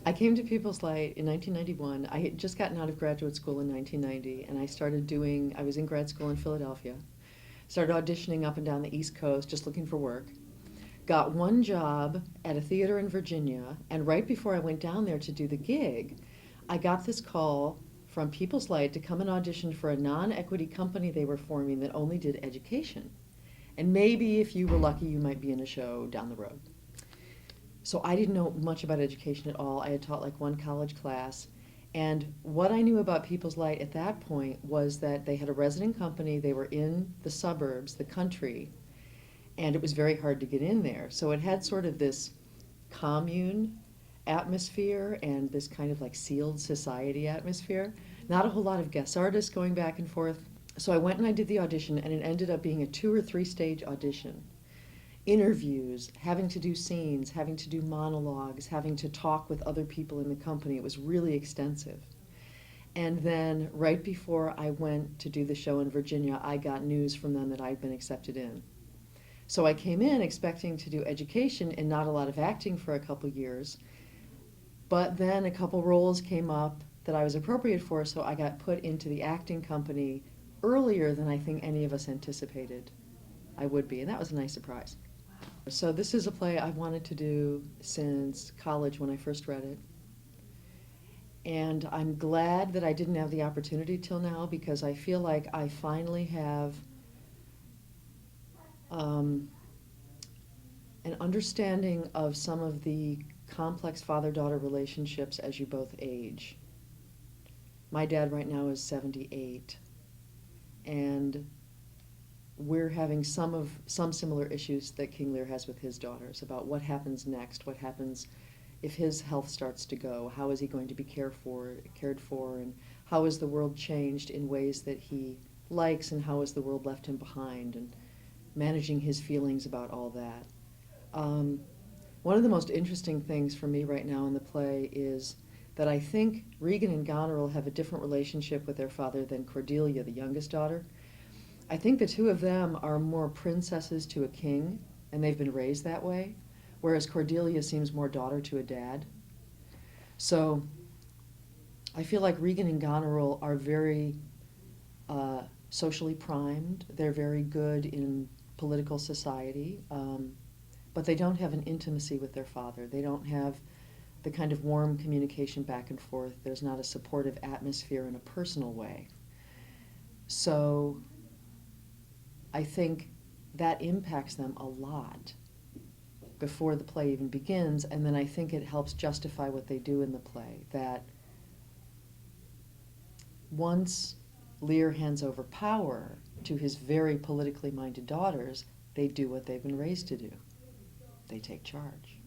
I came to People's Light in 1991. I had just gotten out of graduate school in 1990, and I was in grad school in Philadelphia. Started auditioning up and down the East Coast, just looking for work. Got one job at a theater in Virginia, and right before I went down there to do the gig, I got this call from People's Light to come and audition for a non-equity company they were forming that only did education. And maybe if you were lucky, you might be in a show down the road. So I didn't know much about education at all. I had taught like one college class. And what I knew about People's Light at that point was that they had a resident company, they were in the suburbs, the country, and it was very hard to get in there. So it had sort of this commune atmosphere and this kind of like sealed society atmosphere. Not a whole lot of guest artists going back and forth. So I went and I did the audition, and it ended up being a 2 or 3 stage audition. Interviews, having to do scenes, having to do monologues, having to talk with other people in the company. It was really extensive. And then right before I went to do the show in Virginia, I got news from them that I'd been accepted in. So I came in expecting to do education and not a lot of acting for a couple years. But then a couple roles came up that I was appropriate for, so I got put into the acting company earlier than I think any of us anticipated I would be, and that was a nice surprise. So this is a play I've wanted to do since college when I first read it. And I'm glad that I didn't have the opportunity till now, because I feel like I finally have an understanding of some of the complex father-daughter relationships as you both age. My dad right now is 78, and we're having some similar issues that King Lear has with his daughters about what happens next, what happens if his health starts to go, how is he going to be cared for, and how is the world changed in ways that he likes, and how has the world left him behind, and managing his feelings about all that. One of the most interesting things for me right now in the play is that I think Regan and Goneril have a different relationship with their father than Cordelia, the youngest daughter. I think the two of them are more princesses to a king, and they've been raised that way, whereas Cordelia seems more daughter to a dad. So I feel like Regan and Goneril are very socially primed. They're very good in political society, but they don't have an intimacy with their father. They don't have the kind of warm communication back and forth. There's not a supportive atmosphere in a personal way. So I think that impacts them a lot before the play even begins, and then I think it helps justify what they do in the play, that once Lear hands over power to his very politically minded daughters, they do what they've been raised to do. They take charge.